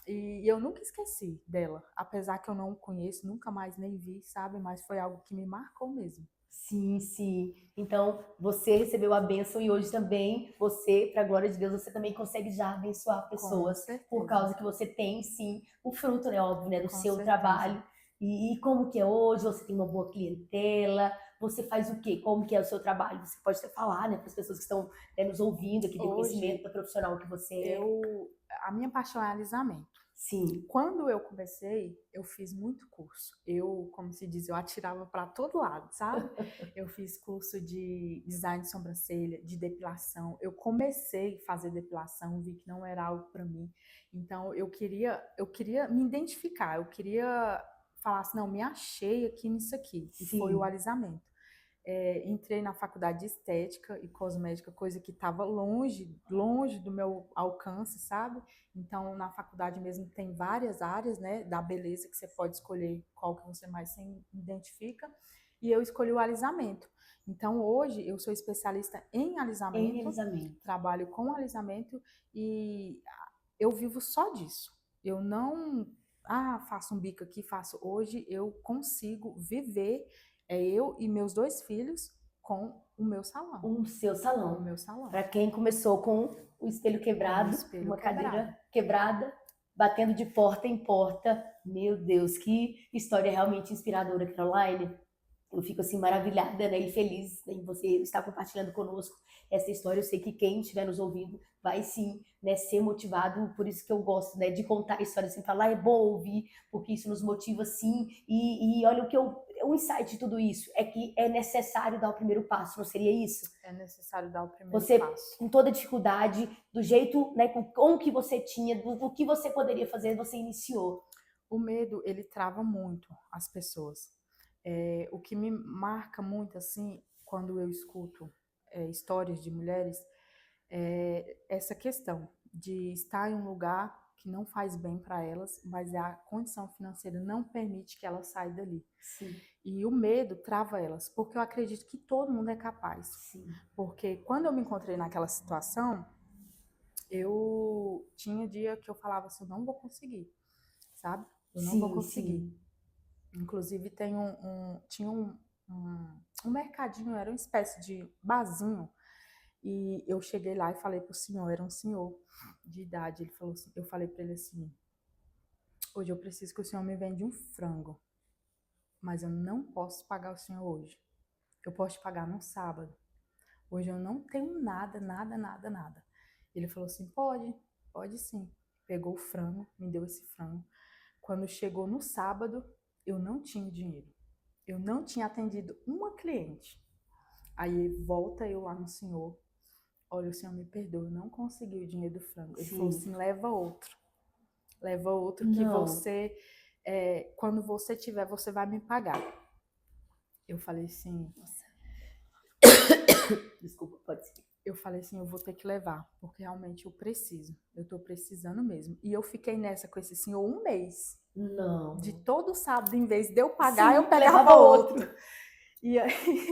[SPEAKER 2] e eu nunca esqueci dela, apesar que eu não conheço, nunca mais nem vi, sabe? Mas foi algo que me marcou mesmo.
[SPEAKER 1] Sim, sim. Então, você recebeu a bênção e hoje também você, para a glória de Deus, você também consegue já abençoar
[SPEAKER 2] Com
[SPEAKER 1] pessoas por
[SPEAKER 2] certeza,
[SPEAKER 1] causa que você tem, sim, o fruto, né, óbvio, né, do
[SPEAKER 2] com
[SPEAKER 1] seu
[SPEAKER 2] certeza.
[SPEAKER 1] trabalho. E como que é hoje? Você tem uma boa clientela? Você faz o quê? Como que é o seu trabalho? Você pode até falar, né, para as pessoas que estão, né, nos ouvindo aqui, ter conhecimento
[SPEAKER 2] Hoje,
[SPEAKER 1] da profissional que você é.
[SPEAKER 2] eu, a minha paixão é alisamento.
[SPEAKER 1] Sim,
[SPEAKER 2] Quando eu comecei, eu fiz muito curso. Eu, como se diz, eu atirava para todo lado, sabe? Eu fiz curso de design de sobrancelha, de depilação. Eu comecei a fazer depilação, vi que não era algo para mim. Então eu queria me identificar, eu queria falar assim, não, me achei aqui nisso aqui. E foi o
[SPEAKER 1] sim,
[SPEAKER 2] alisamento. Entrei na faculdade de estética e cosmética, coisa que estava longe, longe do meu alcance, sabe? Então, na faculdade mesmo tem várias áreas, né, da beleza que você pode escolher qual que você mais se identifica. E eu escolhi o alisamento. Então, hoje eu sou especialista em
[SPEAKER 1] em
[SPEAKER 2] alisamento,
[SPEAKER 1] alisamento.
[SPEAKER 2] trabalho com alisamento e eu vivo só disso. Eu não, faço um bico aqui, faço hoje, eu consigo viver, eu e meus 2 filhos com o meu salão,
[SPEAKER 1] O seu
[SPEAKER 2] com o
[SPEAKER 1] salão.
[SPEAKER 2] meu salão,
[SPEAKER 1] Para quem começou com o espelho
[SPEAKER 2] com o
[SPEAKER 1] quebrado,
[SPEAKER 2] espelho
[SPEAKER 1] uma
[SPEAKER 2] quebrado.
[SPEAKER 1] cadeira quebrada, batendo de porta em porta. Meu Deus, que história realmente inspiradora, Caroline. Eu fico assim maravilhada, né, e feliz em você estar compartilhando conosco essa história. Eu sei que quem estiver nos ouvindo vai sim, né, ser motivado. Por isso que eu gosto, né, de contar histórias sem falar. É bom ouvir, porque isso nos motiva sim. E olha o insight de tudo isso é que é necessário dar o primeiro passo. Não seria isso?
[SPEAKER 2] É necessário dar o primeiro
[SPEAKER 1] Você,
[SPEAKER 2] passo.
[SPEAKER 1] com toda dificuldade, do jeito, né, com o que você tinha, do que você poderia fazer, você iniciou.
[SPEAKER 2] O medo, ele trava muito as pessoas. O que me marca muito, assim, quando eu escuto histórias de mulheres, é essa questão de estar em um lugar que não faz bem para elas, mas a condição financeira não permite que elas saiam dali.
[SPEAKER 1] Sim,
[SPEAKER 2] E o medo trava elas, porque eu acredito que todo mundo é capaz.
[SPEAKER 1] sim,
[SPEAKER 2] Porque quando eu me encontrei naquela situação, eu tinha dia que eu falava assim, eu não vou conseguir, sabe? Eu não vou
[SPEAKER 1] sim,
[SPEAKER 2] conseguir.
[SPEAKER 1] sim.
[SPEAKER 2] Inclusive tinha um mercadinho, era uma espécie de barzinho, e eu cheguei lá e falei pro senhor, era um senhor de idade, ele falou assim, eu falei para ele assim, hoje eu preciso que o senhor me vende um frango, mas eu não posso pagar o senhor hoje. Eu posso te pagar no sábado. Hoje eu não tenho nada, nada, nada, nada. Ele falou assim, pode, pode sim. Pegou o frango, me deu esse frango. Quando chegou no sábado, eu não tinha dinheiro. Eu não tinha atendido uma cliente. Aí volta eu lá no senhor. olha, o senhor me perdoa, eu não consegui o dinheiro do frango. Ele
[SPEAKER 1] Sim.
[SPEAKER 2] falou assim, leva outro. Leva outro que
[SPEAKER 1] Não.
[SPEAKER 2] você, quando você tiver, você vai me pagar. Eu falei assim,
[SPEAKER 1] Nossa. Desculpa, pode ser.
[SPEAKER 2] eu falei assim, eu vou ter que levar, porque realmente eu preciso. Eu tô precisando mesmo. E eu fiquei nessa com esse senhor um mês.
[SPEAKER 1] Não.
[SPEAKER 2] De todo sábado, em vez de eu pagar,
[SPEAKER 1] Sim,
[SPEAKER 2] eu pegava
[SPEAKER 1] levava
[SPEAKER 2] outro. E aí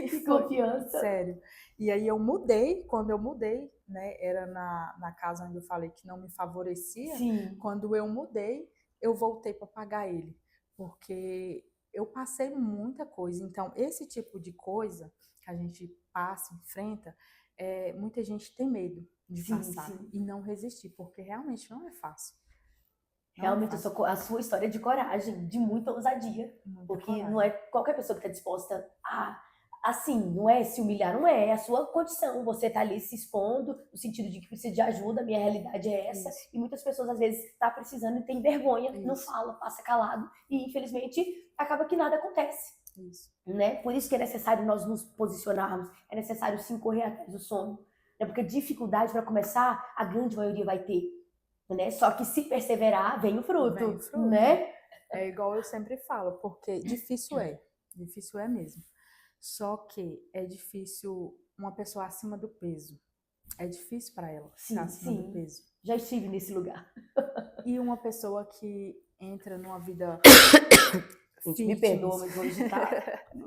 [SPEAKER 1] Que
[SPEAKER 2] foi,
[SPEAKER 1] confiança.
[SPEAKER 2] sério. E aí eu mudei, quando eu mudei, né, era na casa onde eu falei que não me favorecia.
[SPEAKER 1] Sim.
[SPEAKER 2] Quando eu mudei, eu voltei para pagar ele, porque eu passei muita coisa. Então, esse tipo de coisa que a gente passa, enfrenta, muita gente tem medo de
[SPEAKER 1] Sim,
[SPEAKER 2] passar
[SPEAKER 1] sim.
[SPEAKER 2] e não resistir, porque realmente não é fácil. Não é
[SPEAKER 1] Realmente,
[SPEAKER 2] fácil.
[SPEAKER 1] a sua história é de coragem, de muita ousadia.
[SPEAKER 2] Muita
[SPEAKER 1] Porque
[SPEAKER 2] coragem.
[SPEAKER 1] não é qualquer pessoa que está disposta a, assim, não é se humilhar, não é. É a sua condição. Você tá ali se expondo, no sentido de que precisa de ajuda, minha realidade é essa.
[SPEAKER 2] Isso.
[SPEAKER 1] E muitas pessoas, às vezes, tá precisando e tem vergonha, não
[SPEAKER 2] Isso.
[SPEAKER 1] fala, passa calado. E, infelizmente, acaba que nada acontece.
[SPEAKER 2] Isso.
[SPEAKER 1] Né? Por isso que é necessário nós nos posicionarmos, é necessário sim correr atrás do sonho. Né? Porque dificuldade para começar, a grande maioria vai ter. Né? Só que se perseverar, vem o fruto.
[SPEAKER 2] Vem o fruto.
[SPEAKER 1] Né?
[SPEAKER 2] É igual eu sempre falo, porque difícil é mesmo. Só que é difícil uma pessoa acima do peso. É difícil para ela estar acima do peso.
[SPEAKER 1] Já estive nesse lugar.
[SPEAKER 2] E uma pessoa que entra numa vida
[SPEAKER 1] Gente, me perdoa, mas hoje tá.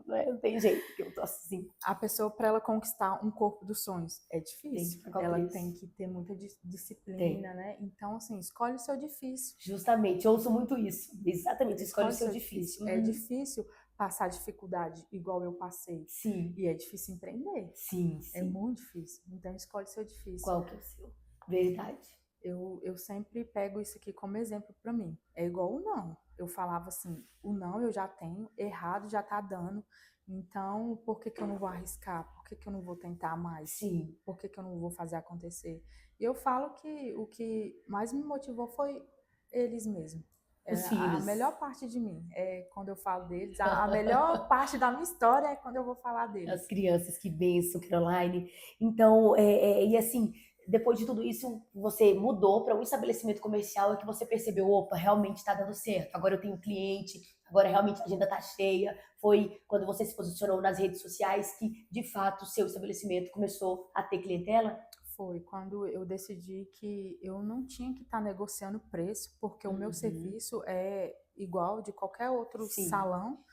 [SPEAKER 1] Não tem jeito, que eu tô assim.
[SPEAKER 2] A pessoa, para ela conquistar um corpo dos sonhos, é difícil. Ela
[SPEAKER 1] preço.
[SPEAKER 2] tem que ter muita disciplina, né? Então, assim, escolhe o seu difícil.
[SPEAKER 1] Justamente, eu ouço muito isso. Exatamente, escolhe o seu difícil.
[SPEAKER 2] É difícil passar dificuldade igual eu passei.
[SPEAKER 1] Sim.
[SPEAKER 2] E é difícil empreender.
[SPEAKER 1] Sim.
[SPEAKER 2] É muito difícil. Então, escolhe o seu difícil.
[SPEAKER 1] Qual que é o seu? Verdade.
[SPEAKER 2] Eu sempre pego isso aqui como exemplo para mim. É igual o não. Eu falava assim, o não eu já tenho, errado já tá dando. Então, por que eu não vou arriscar? Por que eu não vou tentar mais?
[SPEAKER 1] Sim.
[SPEAKER 2] Por que eu não vou fazer acontecer? E eu falo que o que mais me motivou foi eles mesmos.
[SPEAKER 1] Os filhos.
[SPEAKER 2] A melhor parte de mim é quando eu falo deles. A melhor parte da minha história é quando eu vou falar deles.
[SPEAKER 1] As crianças, que benção, Caroline. Então, e assim, depois de tudo isso, você mudou para um estabelecimento comercial e que você percebeu, opa, realmente está dando certo. Agora eu tenho cliente, agora realmente a agenda está cheia. Foi quando você se posicionou nas redes sociais que, de fato, o seu estabelecimento começou a ter clientela?
[SPEAKER 2] Foi quando eu decidi que eu não tinha que estar negociando preço, porque o meu serviço é igual de qualquer outro salão,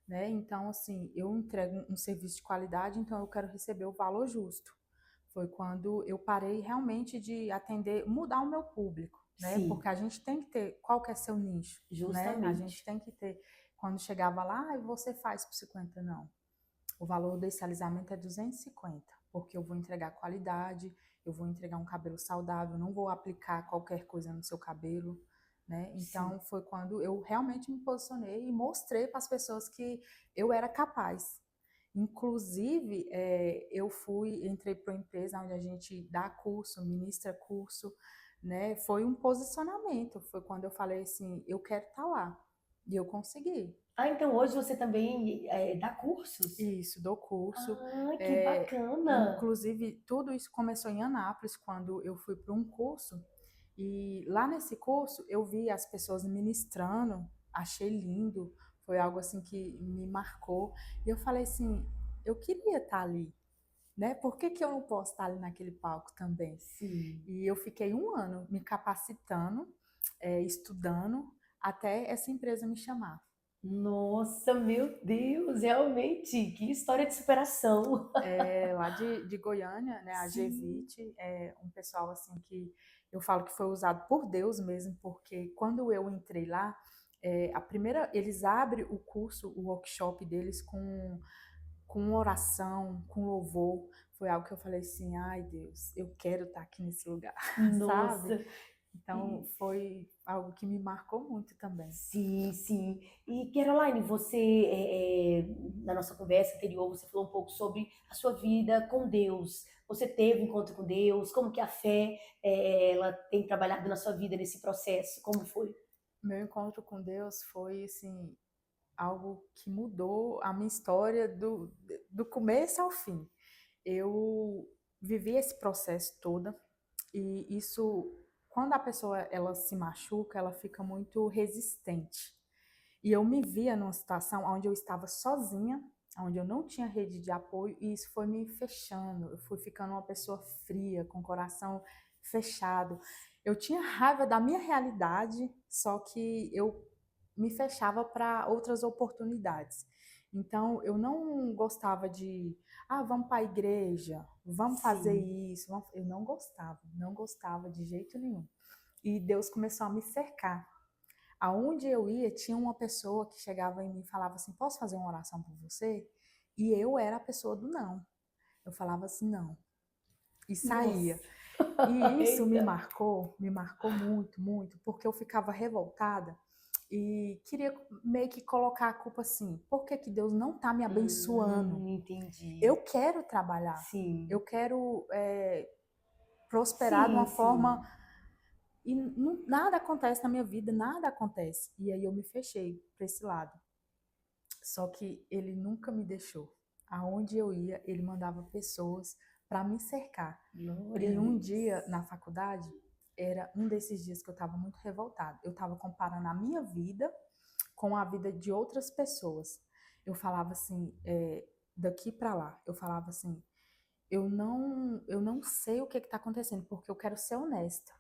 [SPEAKER 2] né? Então, assim, eu entrego um serviço de qualidade, então eu quero receber o valor justo. Foi quando eu parei realmente de atender, mudar o meu público, né? Porque a gente tem que ter qual que é seu nicho,
[SPEAKER 1] Justamente.
[SPEAKER 2] né? A gente tem que ter, quando chegava lá, você faz por 50, não. O valor desse alisamento é 250, porque eu vou entregar qualidade, eu vou entregar um cabelo saudável, não vou aplicar qualquer coisa no seu cabelo, né? Então, foi quando eu realmente me posicionei e mostrei para as pessoas que eu era capaz. Inclusive, eu entrei para uma empresa onde a gente dá curso, ministra curso, né? Foi um posicionamento, foi quando eu falei assim, eu quero estar lá. E eu consegui.
[SPEAKER 1] Ah, então hoje você também dá cursos?
[SPEAKER 2] Isso, dou curso.
[SPEAKER 1] Ah, que bacana!
[SPEAKER 2] Inclusive, tudo isso começou em Anápolis, quando eu fui para um curso. E lá nesse curso, eu vi as pessoas ministrando, achei lindo, foi algo assim que me marcou. E eu falei assim, eu queria estar ali, né? Por que eu não posso estar ali naquele palco também?
[SPEAKER 1] Sim.
[SPEAKER 2] E eu fiquei 1 ano me capacitando, estudando, até essa empresa me chamar.
[SPEAKER 1] Nossa, meu Deus, realmente, que história de superação.
[SPEAKER 2] Lá de Goiânia, né, a Gevite, é um pessoal assim que eu falo que foi usado por Deus mesmo, porque quando eu entrei lá, eles abrem o curso, o workshop deles com oração, com louvor. Foi algo que eu falei assim, ai Deus, eu quero estar aqui nesse lugar,
[SPEAKER 1] Nossa.
[SPEAKER 2] sabe? Então, foi algo que me marcou muito também.
[SPEAKER 1] Sim, sim. E, Caroline, você, na nossa conversa anterior, você falou um pouco sobre a sua vida com Deus. Você teve encontro com Deus? Como que a fé, ela tem trabalhado na sua vida nesse processo? Como foi?
[SPEAKER 2] Meu encontro com Deus foi, assim, algo que mudou a minha história do começo ao fim. Eu vivi esse processo todo e isso, quando a pessoa ela se machuca, ela fica muito resistente. E eu me via numa situação onde eu estava sozinha, onde eu não tinha rede de apoio, e isso foi me fechando. Eu fui ficando uma pessoa fria, com o coração fechado. Eu tinha raiva da minha realidade, só que eu me fechava para outras oportunidades. Então, eu não gostava de, vamos para a igreja, vamos fazer
[SPEAKER 1] Sim.
[SPEAKER 2] isso. Eu não gostava, não gostava de jeito nenhum. E Deus começou a me cercar. Aonde eu ia, tinha uma pessoa que chegava em mim e falava assim: posso fazer uma oração por você? E eu era a pessoa do não. Eu falava assim, não. E saía.
[SPEAKER 1] Nossa.
[SPEAKER 2] E isso
[SPEAKER 1] Eita.
[SPEAKER 2] me marcou muito, muito, porque eu ficava revoltada e queria meio que colocar a culpa assim: por que que Deus não está me abençoando?
[SPEAKER 1] Entendi.
[SPEAKER 2] Eu quero trabalhar, eu
[SPEAKER 1] Sim.
[SPEAKER 2] quero prosperar de uma
[SPEAKER 1] Sim,
[SPEAKER 2] forma.
[SPEAKER 1] sim.
[SPEAKER 2] E nada acontece na minha vida, nada acontece. E aí eu me fechei para esse lado. Só que ele nunca me deixou. Aonde eu ia, ele mandava pessoas para me cercar.
[SPEAKER 1] Glória a
[SPEAKER 2] E um
[SPEAKER 1] Deus.
[SPEAKER 2] dia na faculdade, era um desses dias que eu estava muito revoltada. Eu estava comparando a minha vida com a vida de outras pessoas. Eu falava assim, daqui para lá, eu falava assim, eu não sei o que está acontecendo, porque eu quero ser honesta.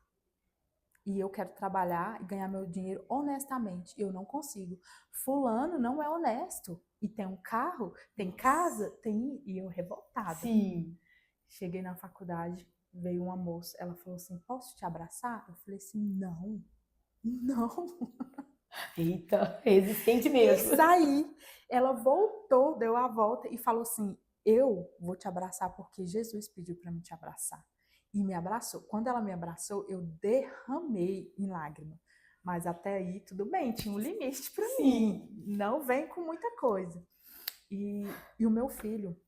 [SPEAKER 2] E eu quero trabalhar e ganhar meu dinheiro honestamente. E eu não consigo. Fulano não é honesto. E tem um carro, tem casa,
[SPEAKER 1] Nossa.
[SPEAKER 2] tem. E eu revoltada.
[SPEAKER 1] Sim.
[SPEAKER 2] Cheguei na faculdade, veio uma moça, ela falou assim: posso te abraçar? Eu falei assim: não, não.
[SPEAKER 1] Eita, resistente
[SPEAKER 2] E
[SPEAKER 1] mesmo.
[SPEAKER 2] saí. Ela voltou, deu a volta e falou assim: eu vou te abraçar porque Jesus pediu para me te abraçar. E me abraçou. Quando ela me abraçou, eu derramei em lágrima. Mas até aí, tudo bem, tinha um limite para mim.
[SPEAKER 1] Sim.
[SPEAKER 2] Não vem com muita coisa. E o meu filho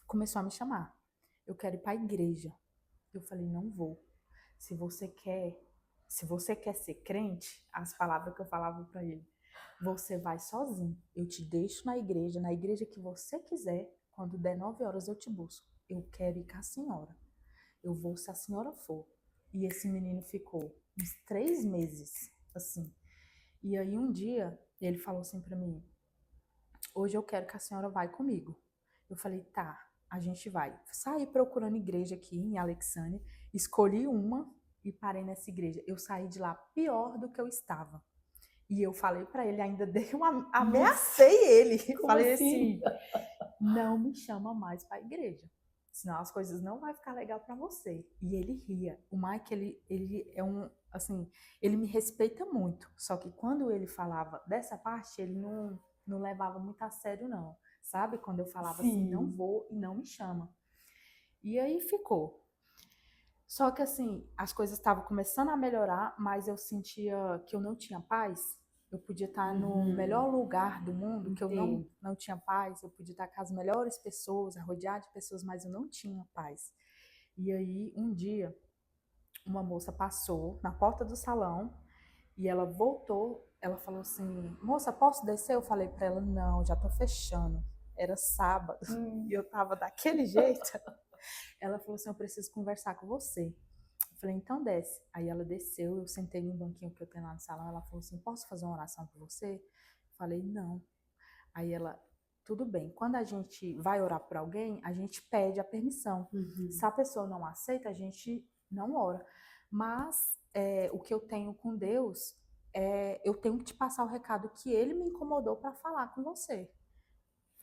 [SPEAKER 2] começou a me chamar. Eu quero ir para a igreja. Eu falei, não vou. Se você quer, se você quer ser crente, as palavras que eu falava para ele, você vai sozinho. Eu te deixo na igreja que você quiser. Quando der 9 horas eu te busco. Eu quero ir com a senhora. Eu vou se a senhora for. E esse menino ficou uns 3 meses assim. E aí um dia ele falou assim para mim: hoje eu quero que a senhora vai comigo. Eu falei, tá, a gente vai. Saí procurando igreja aqui em Alexandria, escolhi uma e parei nessa igreja. Eu saí de lá pior do que eu estava. E eu falei para ele, ainda dei uma,
[SPEAKER 1] Nossa,
[SPEAKER 2] ameacei ele.
[SPEAKER 1] como
[SPEAKER 2] Falei
[SPEAKER 1] assim?
[SPEAKER 2] assim, não me chama mais para a igreja. Senão as coisas não vai ficar legal para você. E ele ria. O Mike, ele é um, assim, ele me respeita muito. Só que quando ele falava dessa parte, ele não levava muito a sério, não. Sabe? Quando eu falava assim, não
[SPEAKER 1] Sim.
[SPEAKER 2] vou e não me chama. E aí ficou. Só que assim, as coisas estavam começando a melhorar, mas eu sentia que eu não tinha paz. Eu podia estar no melhor lugar do mundo, que eu
[SPEAKER 1] Entendo.
[SPEAKER 2] não tinha paz. Eu podia estar com as melhores pessoas, rodeada de pessoas, mas eu não tinha paz. E aí, um dia, uma moça passou na porta do salão e ela voltou. Ela falou assim: moça, posso descer? Eu falei para ela: não, já tô fechando. Era sábado e
[SPEAKER 1] Hum.
[SPEAKER 2] eu tava daquele jeito. Ela falou assim: eu preciso conversar com você. Eu falei, então desce. Aí ela desceu, eu sentei no banquinho que eu tenho lá no salão. Ela falou assim: posso fazer uma oração por você? Eu falei, não. Aí ela, tudo bem. Quando a gente vai orar por alguém, a gente pede a permissão. Se
[SPEAKER 1] Uhum.
[SPEAKER 2] a pessoa não aceita, a gente não ora. Mas o que eu tenho com Deus eu tenho que te passar o recado que ele me incomodou para falar com você.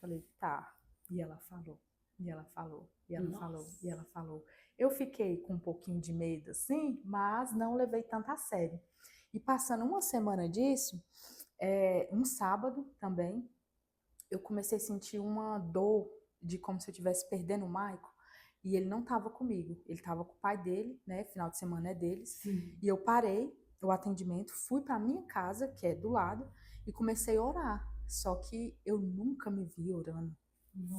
[SPEAKER 2] Falei, tá. E ela falou, e ela falou, e ela falou, e
[SPEAKER 1] Nossa.
[SPEAKER 2] ela falou. Eu fiquei com um pouquinho de medo, assim, mas não levei tanto a sério. E passando uma semana disso, um sábado também, eu comecei a sentir uma dor de como se eu estivesse perdendo o Maico. E ele não estava comigo, ele estava com o pai dele, né? Final de semana é deles.
[SPEAKER 1] Sim.
[SPEAKER 2] E eu parei o atendimento, fui para minha casa, que é do lado, e comecei a orar. Só que eu nunca me vi orando.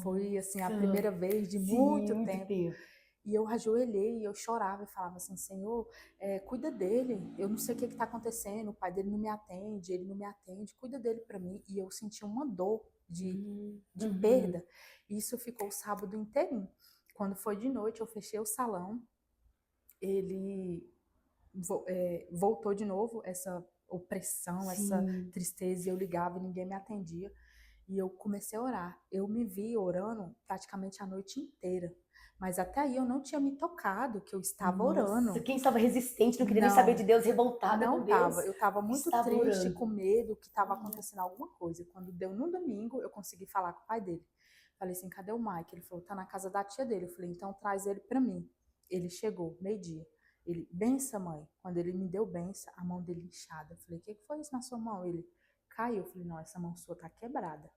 [SPEAKER 2] Foi assim a
[SPEAKER 1] Nossa.
[SPEAKER 2] primeira vez de
[SPEAKER 1] Sim,
[SPEAKER 2] muito
[SPEAKER 1] muito
[SPEAKER 2] tempo.
[SPEAKER 1] tempo.
[SPEAKER 2] E eu ajoelhei e eu chorava e falava assim, Senhor, cuida dele. Eu não sei o que está acontecendo. O pai dele não me atende, ele não me atende. Cuida dele para mim. E eu senti uma dor de
[SPEAKER 1] Uhum.
[SPEAKER 2] perda. E isso ficou o sábado inteirinho. Quando foi de noite, eu fechei o salão, ele voltou de novo, essa opressão, essa
[SPEAKER 1] Sim.
[SPEAKER 2] tristeza, e eu ligava e ninguém me atendia. E eu comecei a orar. Eu me vi orando praticamente a noite inteira. Mas até aí eu não tinha me tocado que eu estava
[SPEAKER 1] Nossa,
[SPEAKER 2] orando.
[SPEAKER 1] quem estava resistente, não queria nem saber de
[SPEAKER 2] Não,
[SPEAKER 1] Deus, revoltada com
[SPEAKER 2] não
[SPEAKER 1] Deus,
[SPEAKER 2] estava. Eu estava muito
[SPEAKER 1] estava
[SPEAKER 2] triste,
[SPEAKER 1] orando.
[SPEAKER 2] com medo que estava
[SPEAKER 1] Olha.
[SPEAKER 2] acontecendo alguma coisa. Quando deu no domingo, eu consegui falar com o pai dele. Falei assim, cadê o Mike? Ele falou, tá na casa da tia dele. Eu falei, então traz ele para mim. Ele chegou, meio-dia. Ele, benção, mãe. Quando ele me deu benção, a mão dele inchada. Eu falei, o que foi isso na sua mão? Ele caiu. Eu falei, não, essa mão sua tá quebrada.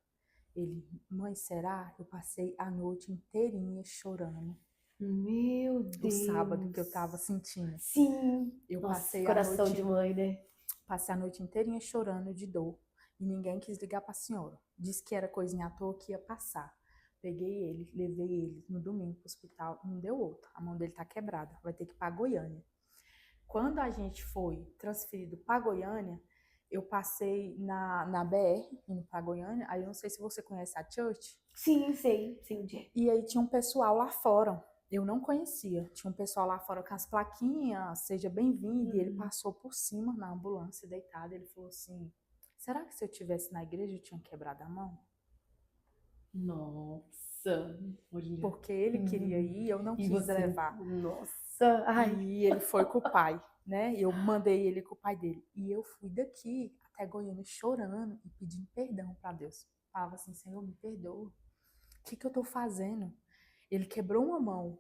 [SPEAKER 2] Ele, mãe, será? Eu passei a noite inteirinha chorando.
[SPEAKER 1] Meu
[SPEAKER 2] O sábado
[SPEAKER 1] Deus.
[SPEAKER 2] que eu tava sentindo.
[SPEAKER 1] Sim.
[SPEAKER 2] Eu
[SPEAKER 1] Nossa,
[SPEAKER 2] passei a
[SPEAKER 1] coração de
[SPEAKER 2] noite,
[SPEAKER 1] mãe, né?
[SPEAKER 2] passei a noite inteirinha chorando de dor. E ninguém quis ligar pra senhora. Disse que era coisinha à toa que ia passar. Peguei ele, levei ele no domingo pro hospital. Não deu outro. A mão dele tá quebrada. Vai ter que ir pra Goiânia. Quando a gente foi transferido para Goiânia, eu passei na BR, indo para Goiânia. Aí eu não sei se você conhece a Church.
[SPEAKER 1] Sim, sei onde é.
[SPEAKER 2] E aí tinha um pessoal lá fora. Eu não conhecia. Tinha um pessoal lá fora com as plaquinhas, seja bem-vindo. E ele passou por cima na ambulância, deitado. Ele falou assim, será que se eu tivesse na igreja eu tinha quebrado a mão?
[SPEAKER 1] Nossa, olha.
[SPEAKER 2] Porque ele queria ir, eu não
[SPEAKER 1] E
[SPEAKER 2] quis
[SPEAKER 1] você?
[SPEAKER 2] levar.
[SPEAKER 1] Nossa, ai.
[SPEAKER 2] E ele foi com o pai, né? Eu mandei ele com o pai dele. E eu fui daqui até Goiânia chorando e pedindo perdão para Deus. Falava assim, Senhor, me perdoa. O que eu tô fazendo? Ele quebrou uma mão.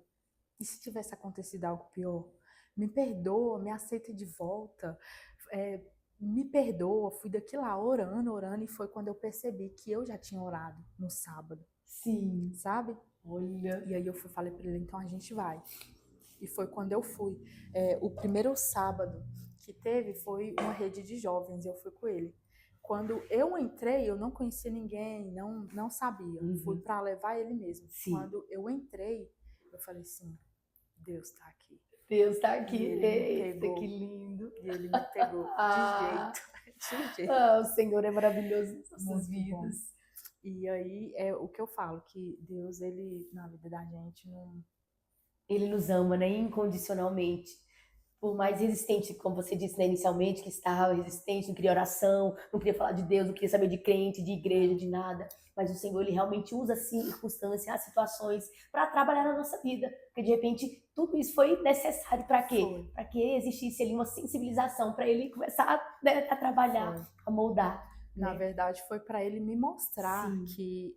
[SPEAKER 2] E se tivesse acontecido algo pior? Me perdoa, me aceita de volta. Me perdoa. Fui daqui lá orando, orando. E foi quando eu percebi que eu já tinha orado no sábado.
[SPEAKER 1] Sim.
[SPEAKER 2] Sabe?
[SPEAKER 1] Olha.
[SPEAKER 2] E aí eu falei para ele, então a gente vai. E foi quando eu fui. O primeiro sábado que teve foi uma rede de jovens, eu fui com ele. Quando eu entrei, eu não conhecia ninguém, não sabia. Fui para levar ele mesmo.
[SPEAKER 1] Sim.
[SPEAKER 2] Quando eu entrei, eu falei assim, Deus está aqui.
[SPEAKER 1] Deus tá aqui.
[SPEAKER 2] E ele me
[SPEAKER 1] Eita,
[SPEAKER 2] pegou.
[SPEAKER 1] que lindo.
[SPEAKER 2] E ele me pegou de jeito.
[SPEAKER 1] O Senhor é maravilhoso em nossas
[SPEAKER 2] Muito
[SPEAKER 1] vidas.
[SPEAKER 2] bom. E aí é o que eu falo, que Deus, ele, na vida da gente, não...
[SPEAKER 1] Ele nos ama, né? Incondicionalmente. Por mais resistente, como você disse, né, inicialmente, que estava resistente, não queria oração, não queria falar de Deus, não queria saber de crente, de igreja, de nada. Mas o Senhor, Ele realmente usa as circunstâncias, as situações para trabalhar na nossa vida. Porque, de repente, tudo isso foi necessário para quê? Para que existisse ali uma sensibilização, para Ele começar, né, a trabalhar, a moldar.
[SPEAKER 2] Na
[SPEAKER 1] né?
[SPEAKER 2] verdade, foi para Ele me mostrar
[SPEAKER 1] Sim.
[SPEAKER 2] que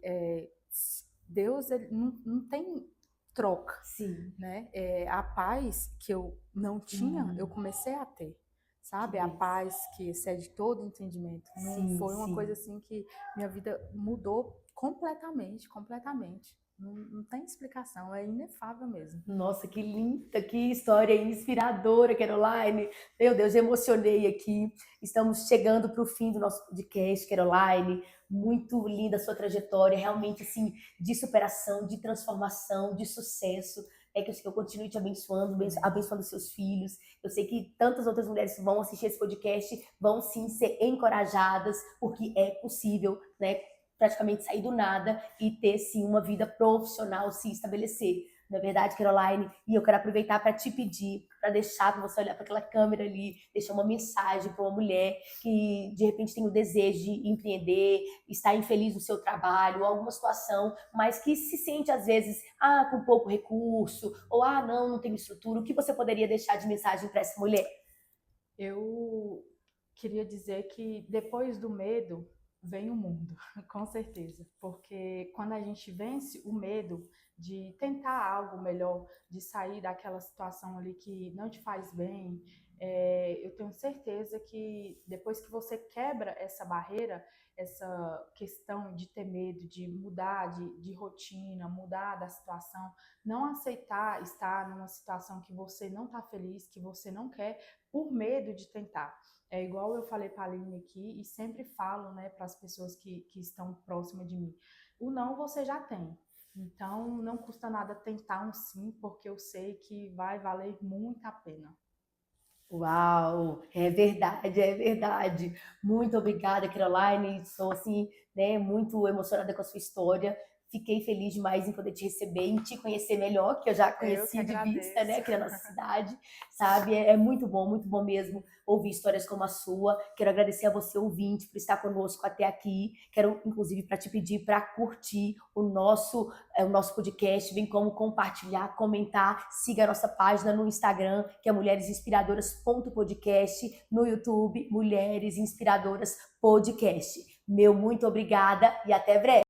[SPEAKER 2] Deus, ele não tem troca.
[SPEAKER 1] Sim.
[SPEAKER 2] Né? A paz que eu não tinha, eu comecei a ter, sabe? A paz que excede todo entendimento. Não foi uma coisa assim que minha vida mudou completamente, completamente. Não tem explicação, é inefável mesmo.
[SPEAKER 1] Nossa, que linda, que história inspiradora, Caroline. Meu Deus, eu emocionei aqui. Estamos chegando para o fim do nosso podcast, Caroline. Muito linda a sua trajetória, realmente assim, de superação, de transformação, de sucesso. É que eu continue te abençoando, abençoando seus filhos. Eu sei que tantas outras mulheres que vão assistir esse podcast vão sim ser encorajadas, porque é possível, né? Praticamente sair do nada e ter sim uma vida profissional, se estabelecer. Não é verdade, Caroline? E eu quero aproveitar para te pedir, para deixar, para você olhar para aquela câmera ali, deixar uma mensagem para uma mulher que de repente tem o desejo de empreender, está infeliz no seu trabalho, ou alguma situação, mas que se sente às vezes, com pouco recurso, ou não tenho estrutura. O que você poderia deixar de mensagem para essa mulher?
[SPEAKER 2] Eu queria dizer que depois do medo vem o mundo, com certeza, porque quando a gente vence o medo de tentar algo melhor, de sair daquela situação ali que não te faz bem, eu tenho certeza que depois que você quebra essa barreira, essa questão de ter medo, de mudar de rotina, mudar da situação, não aceitar estar numa situação que você não está feliz, que você não quer, por medo de tentar. É igual eu falei para a Aline aqui e sempre falo, né, para as pessoas que estão próximas de mim. O não você já tem. Então, não custa nada tentar um sim, porque eu sei que vai valer muito a pena.
[SPEAKER 1] Uau, é verdade, é verdade. Muito obrigada, Caroline. Estou assim, né, muito emocionada com a sua história. Fiquei feliz demais em poder te receber, em te conhecer melhor, que eu já
[SPEAKER 2] Eu que
[SPEAKER 1] conhecia de vista, né,
[SPEAKER 2] agradeço.
[SPEAKER 1] aqui na nossa cidade, sabe? É muito bom mesmo ouvir histórias como a sua. Quero agradecer a você, ouvinte, por estar conosco até aqui. Quero, inclusive, para te pedir para curtir o nosso podcast, bem como compartilhar, comentar, siga a nossa página no Instagram, que é mulheresinspiradoras.podcast, no YouTube, Mulheres Inspiradoras Podcast. Meu muito obrigada e até breve.